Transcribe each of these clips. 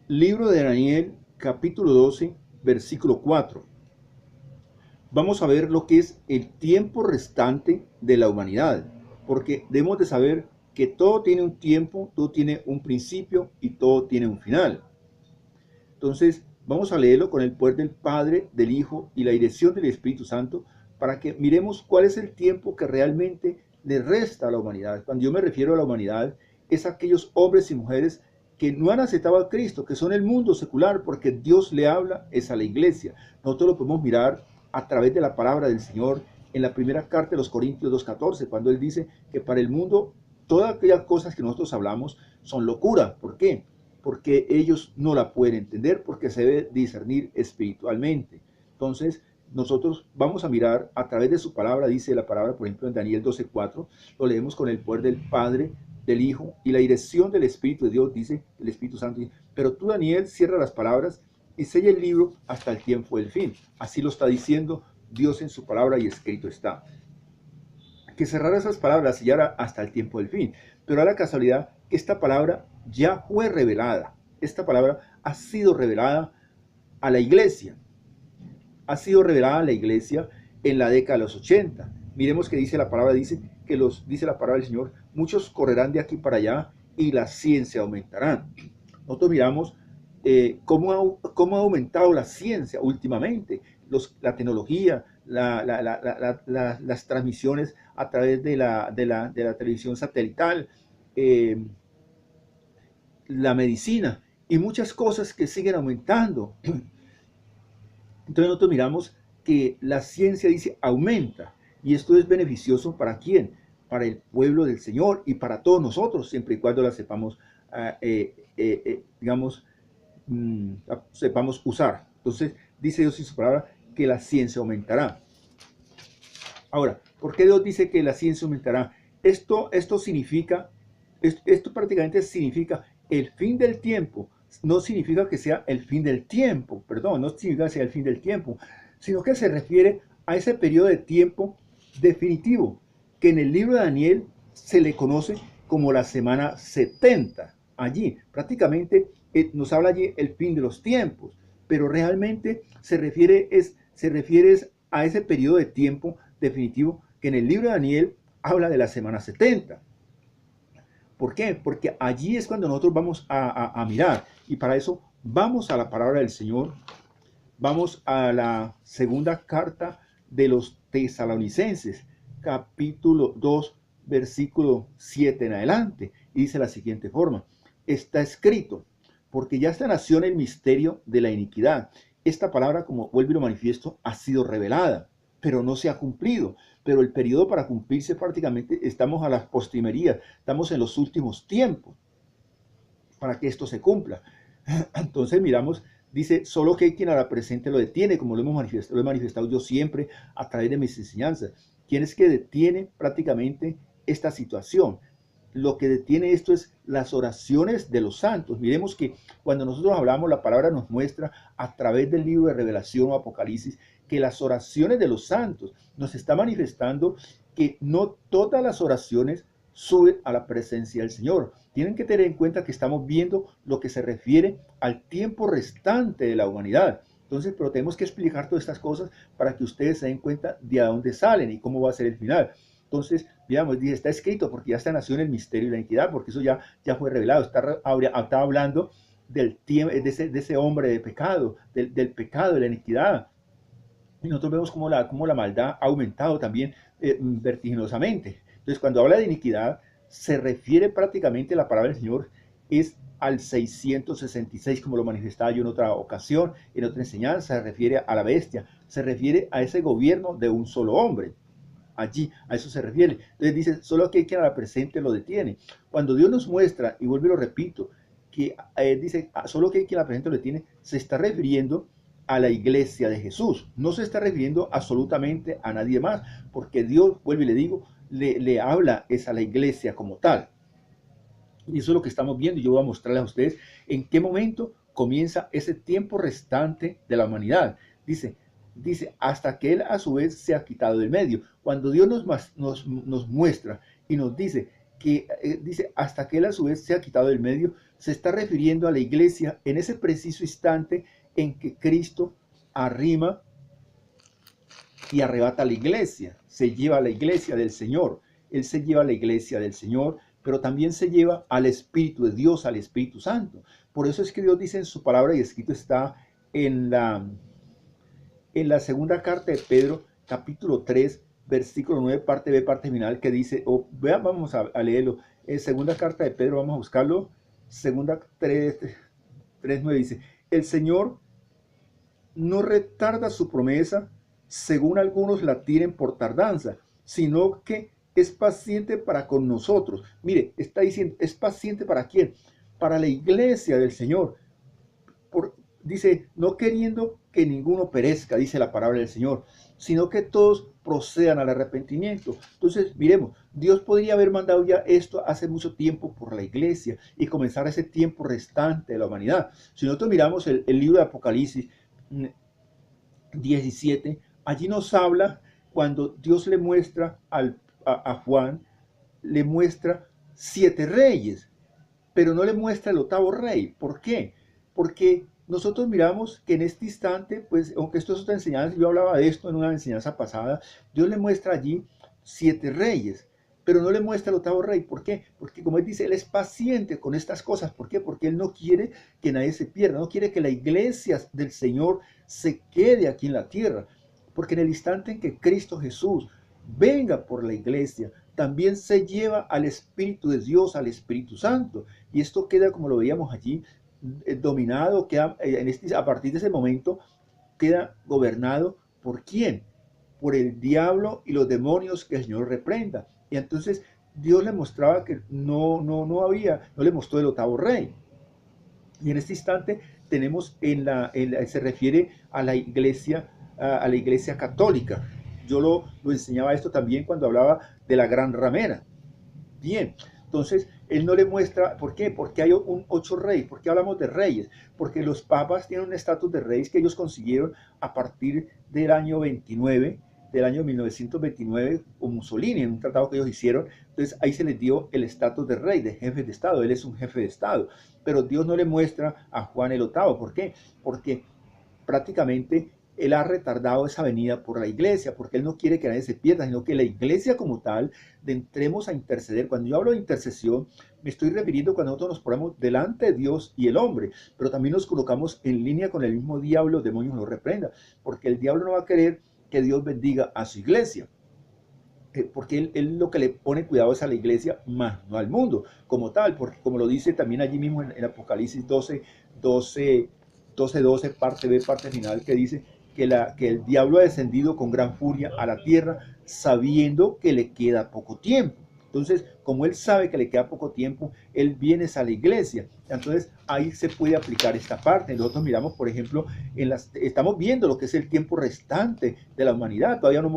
Libro de Daniel, capítulo 12, versículo 4. Vamos a ver lo que es el tiempo restante de la humanidad, porque debemos de saber que todo tiene un tiempo, todo tiene un principio y todo tiene un final. Entonces, vamos a leerlo con el poder del Padre, del Hijo y la dirección del Espíritu Santo para que miremos cuál es el tiempo que realmente le resta a la humanidad. Cuando yo me refiero a la humanidad, es aquellos hombres y mujeres que no han aceptado a Cristo, que son el mundo secular, porque Dios le habla es a la iglesia. Nosotros lo podemos mirar a través de la palabra del Señor en la primera carta de los Corintios 2:14, cuando Él dice que para el mundo todas aquellas cosas que nosotros hablamos son locura. ¿Por qué? Porque ellos no la pueden entender, porque se debe discernir espiritualmente. Entonces, nosotros vamos a mirar a través de su palabra, dice la palabra, por ejemplo, en Daniel 12:4, lo leemos con el poder del Padre, del Hijo y la dirección del Espíritu de Dios, dice el Espíritu Santo. Pero tú, Daniel, cierra las palabras y sella el libro hasta el tiempo del fin. Así lo está diciendo Dios en su palabra y escrito está. Que cerrara esas palabras, sellara hasta el tiempo del fin. Pero a la casualidad que esta palabra ya fue revelada. Esta palabra ha sido revelada a la iglesia. Ha sido revelada a la iglesia en la década de los 80. Miremos que dice la palabra, dice dice la palabra del Señor, muchos correrán de aquí para allá y la ciencia aumentará. Nosotros miramos cómo ha aumentado la ciencia últimamente, la tecnología, las transmisiones a través de la televisión satelital, eh, la medicina y muchas cosas que siguen aumentando. Entonces nosotros miramos que la ciencia dice aumenta y esto es beneficioso para quién, para el pueblo del Señor y para todos nosotros, siempre y cuando la sepamos, digamos, sepamos usar. Entonces dice Dios en su palabra que la ciencia aumentará. Ahora, ¿por qué Dios dice que la ciencia aumentará? Esto significa, esto prácticamente significa el fin del tiempo. No significa que sea el fin del tiempo, perdón, no significa que sea el fin del tiempo, sino que se refiere a ese periodo de tiempo definitivo, que en el libro de Daniel se le conoce como la semana 70. Allí, prácticamente nos habla allí el fin de los tiempos, pero realmente se refiere a ese periodo de tiempo definitivo que en el libro de Daniel habla de la semana 70. ¿Por qué? Porque allí es cuando nosotros vamos a mirar y para eso vamos a la palabra del Señor, vamos a la segunda carta de los tesalonicenses, capítulo 2, versículo 7 en adelante, y dice la siguiente forma, está escrito, porque ya está nació el misterio de la iniquidad. Esta palabra, como vuelvo y lo manifiesto, ha sido revelada, pero no se ha cumplido. Pero el periodo para cumplirse prácticamente estamos a las postrimerías, estamos en los últimos tiempos para que esto se cumpla. Entonces miramos, dice, solo que hay quien a la presente lo detiene, como lo he manifestado yo siempre a través de mis enseñanzas. ¿Quién es que detiene prácticamente esta situación? Lo que detiene esto es las oraciones de los santos. Miremos que cuando nosotros hablamos, la palabra nos muestra a través del libro de Revelación o Apocalipsis que las oraciones de los santos nos está manifestando que no todas las oraciones suben a la presencia del Señor. Tienen que tener en cuenta que estamos viendo lo que se refiere al tiempo restante de la humanidad. Entonces, pero tenemos que explicar todas estas cosas para que ustedes se den cuenta de a dónde salen y cómo va a ser el final. Entonces, digamos, dice, está escrito porque ya está nació en el misterio y la iniquidad, porque eso ya fue revelado. Está hablando del tiempo, de ese hombre de pecado, del pecado, de la iniquidad. Y nosotros vemos cómo la maldad ha aumentado también vertiginosamente. Entonces, cuando habla de iniquidad, se refiere prácticamente la palabra del Señor es al 666, como lo manifestaba yo en otra ocasión, en otra enseñanza, se refiere a la bestia, se refiere a ese gobierno de un solo hombre. Allí, a eso se refiere. Entonces dice, solo que hay quien a la presente lo detiene. Cuando Dios nos muestra, y vuelvo y lo repito, que dice, solo que hay quien a la presente lo detiene, se está refiriendo a la iglesia de Jesús. No se está refiriendo absolutamente a nadie más, porque Dios, vuelvo y le digo, le habla es a la iglesia como tal. Y eso es lo que estamos viendo y yo voy a mostrarles a ustedes en qué momento comienza ese tiempo restante de la humanidad. Dice, hasta que Él a su vez se ha quitado del medio. Cuando Dios nos muestra y nos dice que, dice, hasta que Él a su vez se ha quitado del medio, se está refiriendo a la iglesia en ese preciso instante en que Cristo arrima y arrebata a la iglesia, se lleva a la iglesia del Señor. Él se lleva a la iglesia del Señor, pero también se lleva al Espíritu de Dios, al Espíritu Santo. Por eso es que Dios dice en su palabra, y escrito está en la segunda carta de Pedro, capítulo 3, versículo 9, parte B, parte final, que dice, vamos a leerlo, en segunda carta de Pedro, vamos a buscarlo, segunda 3, 9 dice, el Señor no retarda su promesa, según algunos la tienen por tardanza, sino que es paciente para con nosotros. Mire, está diciendo, ¿es paciente para quién? Para la iglesia del Señor. Dice, no queriendo que ninguno perezca, dice la palabra del Señor, sino que todos procedan al arrepentimiento. Entonces, miremos, Dios podría haber mandado ya esto hace mucho tiempo por la iglesia y comenzar ese tiempo restante de la humanidad. Si nosotros miramos el libro de Apocalipsis 17, allí nos habla cuando Dios le muestra a Juan, le muestra 7 reyes, pero no le muestra el 8º rey. ¿Por qué? Porque nosotros miramos que en este instante, pues, aunque esto es otra enseñanza, yo hablaba de esto en una enseñanza pasada, Dios le muestra allí 7 reyes, pero no le muestra el 8º rey. ¿Por qué? Porque como él dice, él es paciente con estas cosas. ¿Por qué? Porque él no quiere que nadie se pierda, no quiere que la iglesia del Señor se quede aquí en la tierra. Porque en el instante en que Cristo Jesús venga por la iglesia, también se lleva al Espíritu de Dios, al Espíritu Santo. Y esto queda, como lo veíamos allí, dominado, queda, a partir de ese momento, queda gobernado ¿por quién? Por el diablo y los demonios que el Señor reprenda. Y entonces Dios le mostraba que no le mostró el 8º rey. Y en este instante tenemos se refiere a la iglesia católica. Yo lo enseñaba esto también cuando hablaba de la gran ramera. Bien, entonces él no le muestra, ¿por qué? Porque hay 8 reyes. ¿Por qué hablamos de reyes? Porque los papas tienen un estatus de reyes que ellos consiguieron a partir del año 29, del año 1929, con Mussolini, en un tratado que ellos hicieron. Entonces ahí se les dio el estatus de rey, de jefe de Estado. Él es un jefe de Estado. Pero Dios no le muestra a Juan el 8º. ¿Por qué? Porque prácticamente él ha retardado esa venida por la iglesia, porque él no quiere que nadie se pierda, sino que la iglesia como tal, entremos a interceder. Cuando yo hablo de intercesión, me estoy refiriendo cuando nosotros nos ponemos delante de Dios y el hombre, pero también nos colocamos en línea con el mismo diablo, los demonios nos reprenda, porque el diablo no va a querer que Dios bendiga a su iglesia. Porque él lo que le pone cuidado es a la iglesia, más no al mundo como tal, porque como lo dice también allí mismo en Apocalipsis 12, 12, parte B, parte final, que dice que el diablo ha descendido con gran furia a la tierra, sabiendo que le queda poco tiempo. Entonces, como él sabe que le queda poco tiempo, él viene a la iglesia. Entonces, ahí se puede aplicar esta parte. Nosotros miramos, por ejemplo, estamos viendo lo que es el tiempo restante de la humanidad. Todavía no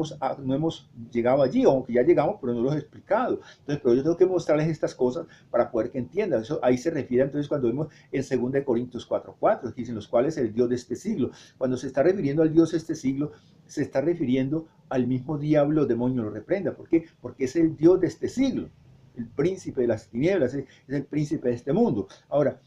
hemos llegado allí, aunque ya llegamos, pero no lo he explicado. Entonces, pero yo tengo que mostrarles estas cosas para poder que entiendan. Eso ahí se refiere entonces cuando vemos en 2 Corintios 4:4, que dicen los cuales el Dios de este siglo. Cuando se está refiriendo al Dios de este siglo, se está refiriendo al mismo diablo, demonio lo reprenda. ¿Por qué? Porque es el Dios de este siglo, el príncipe de las tinieblas, es el príncipe de este mundo. Ahora,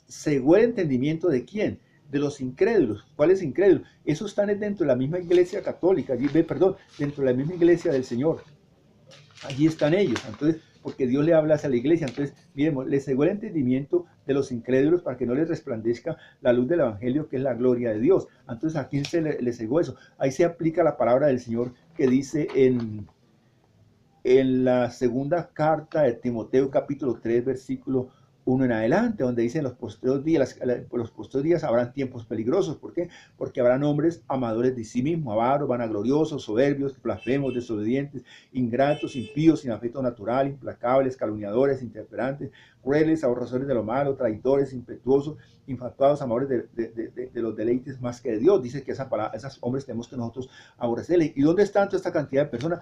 según el entendimiento de quién, de los incrédulos. ¿Cuáles incrédulos? Esos están dentro de la misma iglesia católica, dentro de la misma iglesia del Señor. Allí están ellos. Entonces, porque Dios le habla hacia la iglesia. Entonces, miremos, les cegó el entendimiento de los incrédulos para que no les resplandezca la luz del evangelio, que es la gloria de Dios. Entonces, ¿a quién se le cegó eso? Ahí se aplica la palabra del Señor que dice en la segunda carta de Timoteo, capítulo 3, versículo 1 en adelante, donde dice en los postreros días habrán tiempos peligrosos. ¿Por qué? Porque habrán hombres amadores de sí mismos, avaros, vanagloriosos, soberbios, blasfemos, desobedientes, ingratos, impíos, sin afecto natural, implacables, calumniadores, intemperantes, crueles, aborrecedores de lo malo, traidores, impetuosos, infatuados, amadores de los deleites más que de Dios. Dice que esos hombres tenemos que nosotros aborrecerles. ¿Y dónde está toda esta cantidad de personas?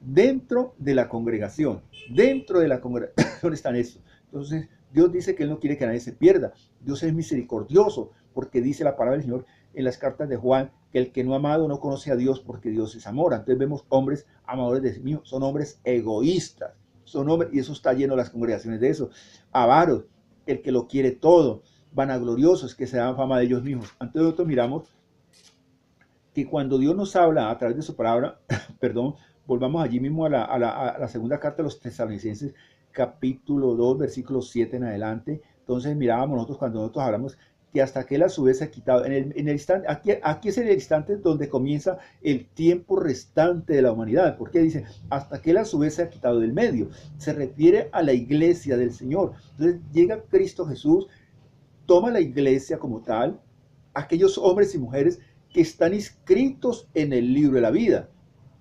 Dentro de la congregación. Dentro de la congregación están estos. Entonces, Dios dice que Él no quiere que nadie se pierda. Dios es misericordioso, porque dice la palabra del Señor en las cartas de Juan, que el que no ha amado no conoce a Dios, porque Dios es amor. Entonces vemos hombres amadores de sí mismos, son hombres egoístas, son hombres, y eso está lleno de las congregaciones de eso, avaros, el que lo quiere todo, vanagloriosos, que se dan fama de ellos mismos. Antes nosotros miramos que cuando Dios nos habla a través de su palabra, perdón, volvamos allí mismo a la segunda carta de los Tesalonicenses, capítulo 2, versículos 7 en adelante. Entonces mirábamos nosotros cuando nosotros hablamos que hasta que él a su vez se ha quitado, en el instante, aquí es el instante donde comienza el tiempo restante de la humanidad, porque dice, hasta que él a su vez se ha quitado del medio, se refiere a la iglesia del Señor. Entonces llega Cristo Jesús, toma la iglesia como tal, aquellos hombres y mujeres que están inscritos en el libro de la vida.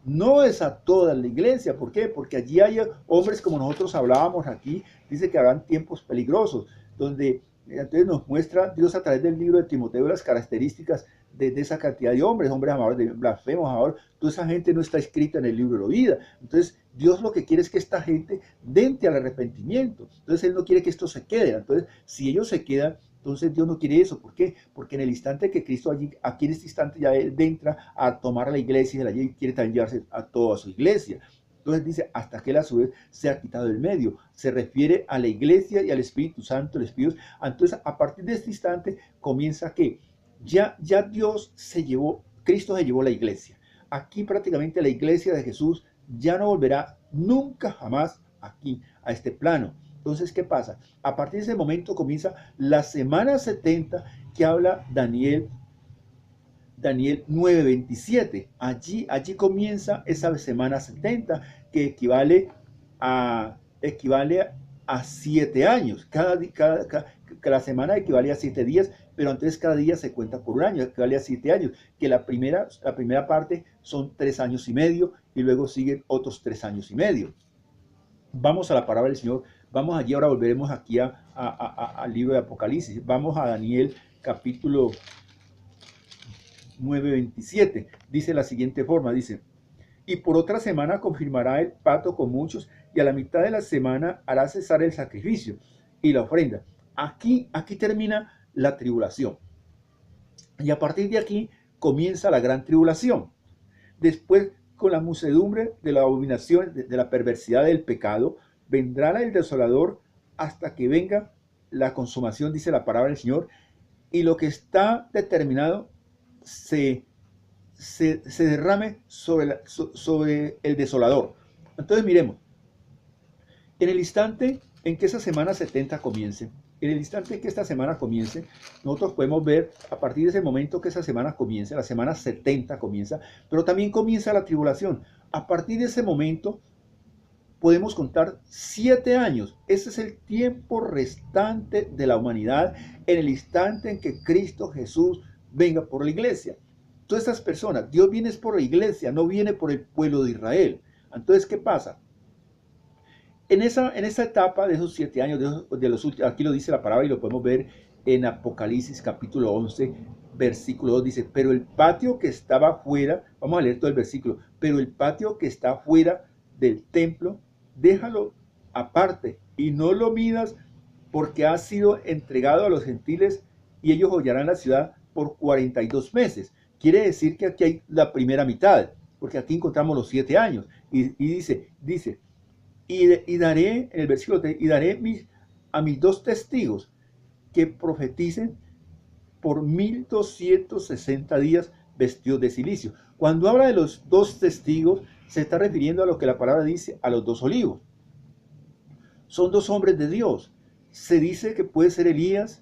No es a toda la iglesia. ¿Por qué? Porque allí hay hombres como nosotros hablábamos aquí, dice que habrán tiempos peligrosos, donde entonces nos muestra Dios a través del libro de Timoteo las características de esa cantidad de hombres amadores, de blasfemos, amadores. Toda esa gente no está escrita en el libro de la vida. Entonces Dios lo que quiere es que esta gente dente al arrepentimiento. Entonces Él no quiere que esto se quede. Entonces si ellos se quedan, entonces Dios no quiere eso. ¿Por qué? Porque en el instante que Cristo aquí en este instante ya Él entra a tomar a la iglesia y de allí quiere también llevarse a toda su iglesia. Entonces dice, hasta que Él a su vez se ha quitado del medio. Se refiere a la iglesia y al Espíritu Santo, el Espíritu. Entonces a partir de este instante comienza que ya Dios se llevó, Cristo se llevó la iglesia. Aquí prácticamente la iglesia de Jesús ya no volverá nunca jamás aquí a este plano. Entonces, ¿qué pasa? A partir de ese momento comienza la semana 70 que habla Daniel 9:27. Allí comienza esa semana 70 que equivale a 7 años. Cada semana equivale a 7 días, pero entonces cada día se cuenta por un año, equivale a 7 años, que la primera parte son 3 años y medio y luego siguen otros 3 años y medio. Vamos a la palabra del Señor. Vamos allí, ahora volveremos aquí al libro de Apocalipsis. Vamos a Daniel capítulo 9:27. Dice la siguiente forma, dice, y por otra semana confirmará el pacto con muchos, y a la mitad de la semana hará cesar el sacrificio y la ofrenda. Aquí termina la tribulación. Y a partir de aquí comienza la gran tribulación. Después, con la muchedumbre de la abominación, de la perversidad del pecado, vendrá el desolador hasta que venga la consumación, dice la palabra del Señor, y lo que está determinado se derrame sobre el desolador. Entonces miremos, en el instante en que esa semana 70 comience, en el instante en que esta semana comience, nosotros podemos ver a partir de ese momento que esa semana comience, la semana 70 comienza, pero también comienza la tribulación. A partir de ese momento podemos contar 7 años. Ese es el tiempo restante de la humanidad en el instante en que Cristo Jesús venga por la iglesia. Todas estas personas, Dios viene por la iglesia, no viene por el pueblo de Israel. Entonces, ¿qué pasa? En esa etapa de esos 7 años, de los últimos, aquí lo dice la palabra y lo podemos ver en Apocalipsis capítulo 11, versículo 2, dice, pero el patio que estaba fuera, vamos a leer todo el versículo, pero el patio que está fuera del templo, déjalo aparte y no lo midas, porque ha sido entregado a los gentiles y ellos hollarán la ciudad por 42 meses. Quiere decir que aquí hay la primera mitad, porque aquí encontramos los 7 años. Y dice, y daré, en el versículo 3, y daré a mis 2 testigos que profeticen por 1260 días vestidos de silicio. Cuando habla de los 2 testigos, se está refiriendo a lo que la palabra dice, a los 2 olivos. Son 2 hombres de Dios. Se dice que puede ser Elías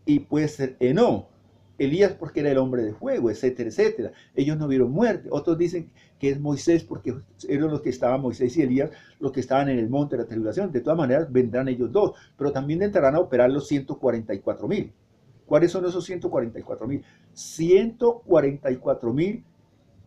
y puede ser Enoc. Elías porque era el hombre de fuego, etcétera, etcétera. Ellos no vieron muerte. Otros dicen que es Moisés porque eran los que estaban, Moisés y Elías, los que estaban en el monte de la tribulación. De todas maneras vendrán ellos 2, pero también entrarán a operar los 144,000. ¿Cuáles son esos 144,000? 144,000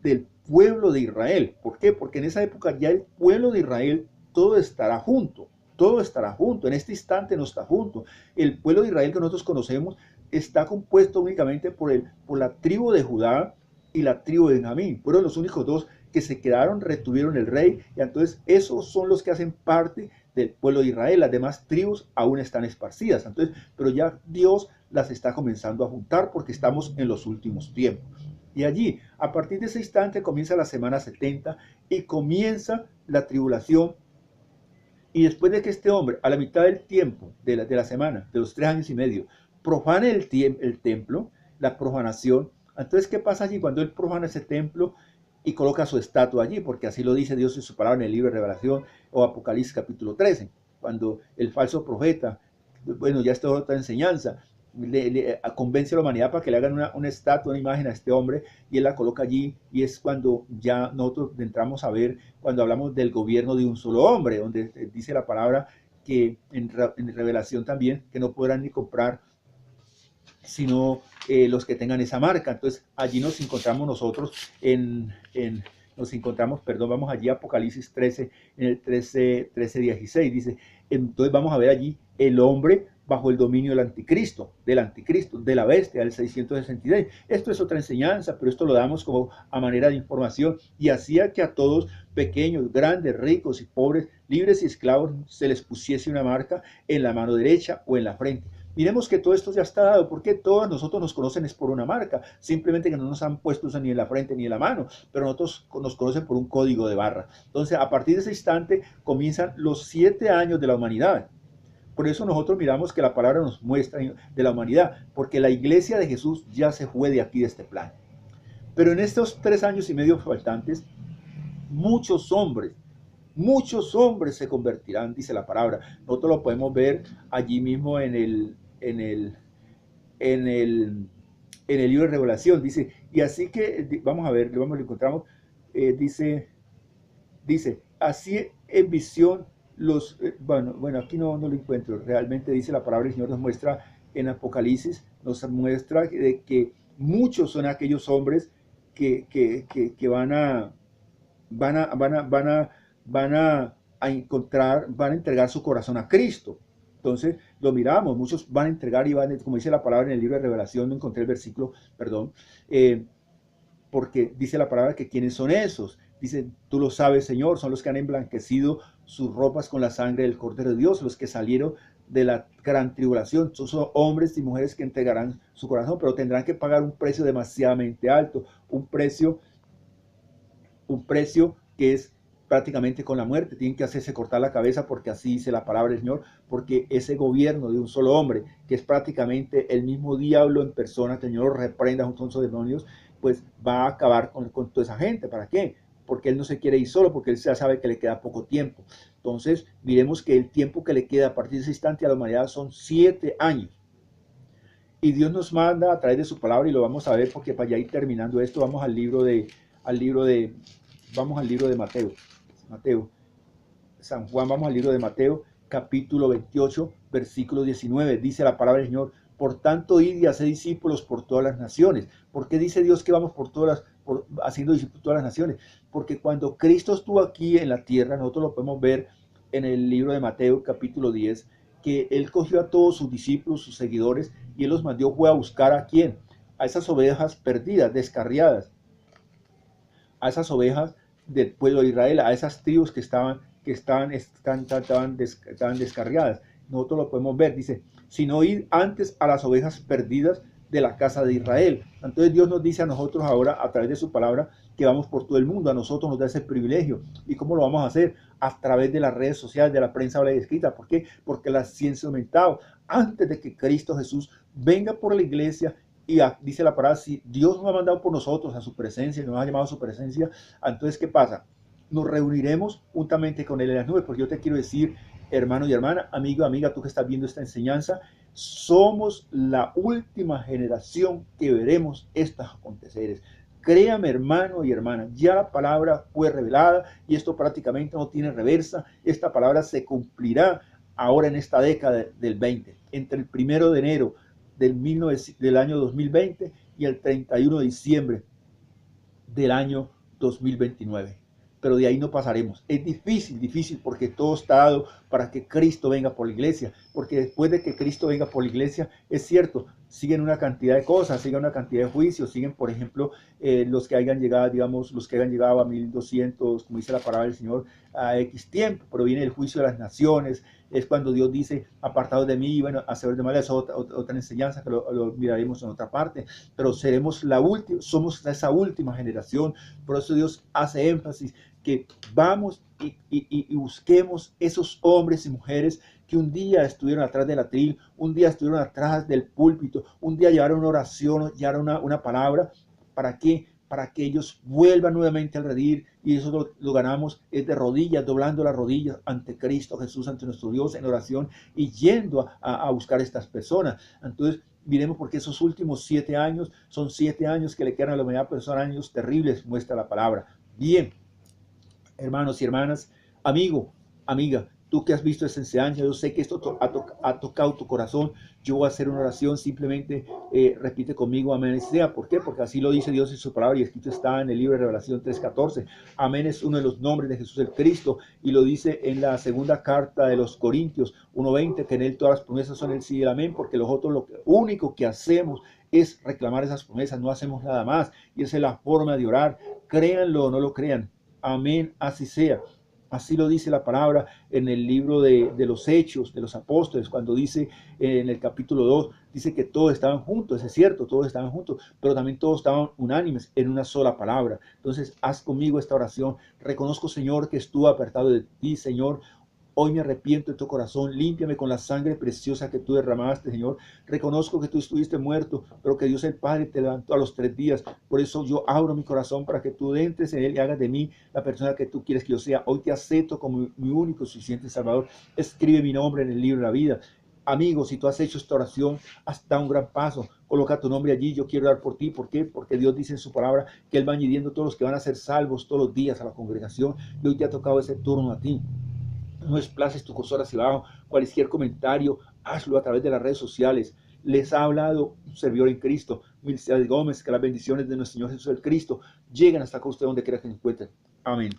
del pueblo de Israel. ¿Por qué? Porque en esa época ya el pueblo de Israel todo estará junto. Todo estará junto. En este instante no está junto. El pueblo de Israel que nosotros conocemos está compuesto únicamente por la tribu de Judá y la tribu de Benjamín. Fueron los únicos 2 que se quedaron, retuvieron el rey, y entonces esos son los que hacen parte del pueblo de Israel. Las demás tribus aún están esparcidas. Entonces, pero ya Dios las está comenzando a juntar porque estamos en los últimos tiempos. Y allí, a partir de ese instante, comienza la semana 70 y comienza la tribulación. Y después de que este hombre, a la mitad del tiempo de la semana, de los 3 años y medio, profane el templo, la profanación, entonces, ¿qué pasa allí cuando él profana ese templo y coloca su estatua allí? Porque así lo dice Dios en su palabra en el libro de Revelación o Apocalipsis capítulo 13, cuando el falso profeta, bueno, ya esto es otra enseñanza, convence a la humanidad para que le hagan una estatua, una imagen a este hombre, y él la coloca allí, y es cuando ya nosotros entramos a ver, cuando hablamos del gobierno de un solo hombre, donde dice la palabra que en Revelación también, que no podrán ni comprar sino los que tengan esa marca. Entonces allí nos encontramos nosotros perdón, vamos allí a Apocalipsis 13, en el 13:16, dice, entonces vamos a ver allí el hombre bajo el dominio del anticristo, de la bestia, del 666. Esto es otra enseñanza, pero esto lo damos como a manera de información, y hacía que a todos, pequeños, grandes, ricos y pobres, libres y esclavos, se les pusiese una marca en la mano derecha o en la frente. Miremos que todo esto ya está dado, porque todos nosotros nos conocen es por una marca, simplemente que no nos han puesto ni en la frente ni en la mano, pero nosotros nos conocen por un código de barra. Entonces, a partir de ese instante comienzan los 7 años de la humanidad. Por eso nosotros miramos que la palabra nos muestra de la humanidad, porque la iglesia de Jesús ya se fue de aquí, de este plan. Pero en estos 3 años y medio faltantes, muchos hombres se convertirán, dice la palabra. Nosotros lo podemos ver allí mismo en el en el, en el libro de Revelación, dice, y así que, vamos a ver, lo encontramos, dice, así en visión bueno, aquí no lo encuentro, realmente dice la palabra del Señor, nos muestra en Apocalipsis, nos muestra que muchos son aquellos hombres que van a encontrar, van a entregar su corazón a Cristo. Entonces lo miramos, muchos van a entregar y como dice la palabra en el libro de Revelación, no encontré el versículo, perdón, porque dice la palabra que quiénes son esos. Dice, tú lo sabes, Señor, son los que han emblanquecido sus ropas con la sangre del Cordero de Dios, los que salieron de la gran tribulación. Son hombres y mujeres que entregarán su corazón, pero tendrán que pagar un precio demasiadamente alto, un precio que es prácticamente con la muerte. Tienen que hacerse cortar la cabeza, porque así dice la palabra del Señor, porque ese gobierno de un solo hombre, que es prácticamente el mismo diablo en persona, que el Señor lo reprenda junto con sus demonios, pues va a acabar con toda esa gente. ¿Para qué? Porque él no se quiere ir solo, porque él ya sabe que le queda poco tiempo. Entonces miremos que el tiempo que le queda a partir de ese instante a la humanidad son 7 años. Y Dios nos manda a través de su palabra, y lo vamos a ver, porque para ya ir terminando esto, vamos al libro de Mateo, San Juan, vamos al libro de Mateo, capítulo 28, versículo 19, dice la palabra del Señor, por tanto, id y haced discípulos por todas las naciones. ¿Por qué dice Dios que vamos haciendo discípulos por todas las naciones? Porque cuando Cristo estuvo aquí en la tierra, nosotros lo podemos ver en el libro de Mateo, capítulo 10, que Él cogió a todos sus discípulos, sus seguidores, y Él los mandó fue a buscar ¿a quién? A esas ovejas perdidas, descarriadas, a esas ovejas del pueblo de Israel, a esas tribus que estaban descarriadas. Nosotros lo podemos ver, dice, sino ir antes a las ovejas perdidas de la casa de Israel. Entonces Dios nos dice a nosotros ahora, a través de su palabra, que vamos por todo el mundo. A nosotros nos da ese privilegio. ¿Y cómo lo vamos a hacer? A través de las redes sociales, de la prensa hablada y escrita. ¿Por qué? Porque la ciencia ha aumentado. Antes de que Cristo Jesús venga por la iglesia, y dice la palabra, si Dios nos ha mandado por nosotros a su presencia, nos ha llamado a su presencia, entonces ¿qué pasa? Nos reuniremos juntamente con Él en las nubes. Porque yo te quiero decir, hermano y hermana, amigo, amiga, tú que estás viendo esta enseñanza, somos la última generación que veremos estos aconteceres. Créame, hermano y hermana, ya la palabra fue revelada, y esto prácticamente no tiene reversa. Esta palabra se cumplirá ahora en esta década del 20, entre el 1 de enero del año 2020 y el 31 de diciembre del año 2029. Pero de ahí no pasaremos. Es difícil, porque todo está dado para que Cristo venga por la iglesia. Porque después de que Cristo venga por la iglesia, es cierto, siguen una cantidad de cosas, siguen una cantidad de juicios, siguen, por ejemplo, los que hayan llegado, digamos, los que hayan llegado a 1200, como dice la palabra del Señor, a X tiempo, pero viene el juicio de las naciones. Es cuando Dios dice, apartados de mí, bueno, hacedores de maldad. Es otra enseñanza que lo miraremos en otra parte, pero seremos somos esa última generación. Por eso Dios hace énfasis que vamos y busquemos esos hombres y mujeres que un día estuvieron atrás del atril, un día estuvieron atrás del púlpito, un día llevaron una oración, llevaron una palabra. ¿Para qué? Para que ellos vuelvan nuevamente al redil, y eso lo ganamos es de rodillas, doblando las rodillas ante Cristo Jesús, ante nuestro Dios en oración y yendo a buscar a estas personas. Entonces, miremos, porque esos últimos 7 años son 7 años que le quedan a la humanidad, pero son años terribles, muestra la palabra. Bien, hermanos y hermanas, amigo, amiga, tú que has visto esta enseñanza, yo sé que esto ha tocado tu corazón. Yo voy a hacer una oración, simplemente repite conmigo, amén sea. ¿Por qué? Porque así lo dice Dios en su palabra, y escrito está en el libro de Revelación 3:14. Amén es uno de los nombres de Jesús el Cristo, y lo dice en la segunda carta de los Corintios 1:20, que en él todas las promesas son el sí y el amén, porque nosotros lo único que hacemos es reclamar esas promesas, no hacemos nada más, y esa es la forma de orar. Créanlo o no lo crean, amén, así sea. Así lo dice la palabra en el libro de los Hechos de los Apóstoles, cuando dice en el capítulo 2, dice que todos estaban juntos. Es cierto, todos estaban juntos, pero también todos estaban unánimes en una sola palabra. Entonces, haz conmigo esta oración. Reconozco, Señor, que estuve apartado de ti, Señor. Hoy me arrepiento de tu corazón, límpiame con la sangre preciosa que tú derramaste, Señor. Reconozco que tú estuviste muerto, pero que Dios el Padre te levantó a los 3 días. Por eso yo abro mi corazón para que tú entres en él y hagas de mí la persona que tú quieres que yo sea. Hoy te acepto como mi único y suficiente Salvador. Escribe mi nombre en el libro de la vida. Amigo, si tú has hecho esta oración, has dado un gran paso. Coloca tu nombre allí. Yo quiero orar por ti. ¿Por qué? Porque Dios dice en su palabra que Él va añadiendo todos los que van a ser salvos todos los días a la congregación. Y hoy te ha tocado ese turno a ti. No desplaces tu cursor hacia abajo. Cualquier comentario, hazlo a través de las redes sociales. Les ha hablado un servidor en Cristo, Milciades Gómez. Que las bendiciones de nuestro Señor Jesús el Cristo lleguen hasta acá usted donde quiera que se encuentre. Amén.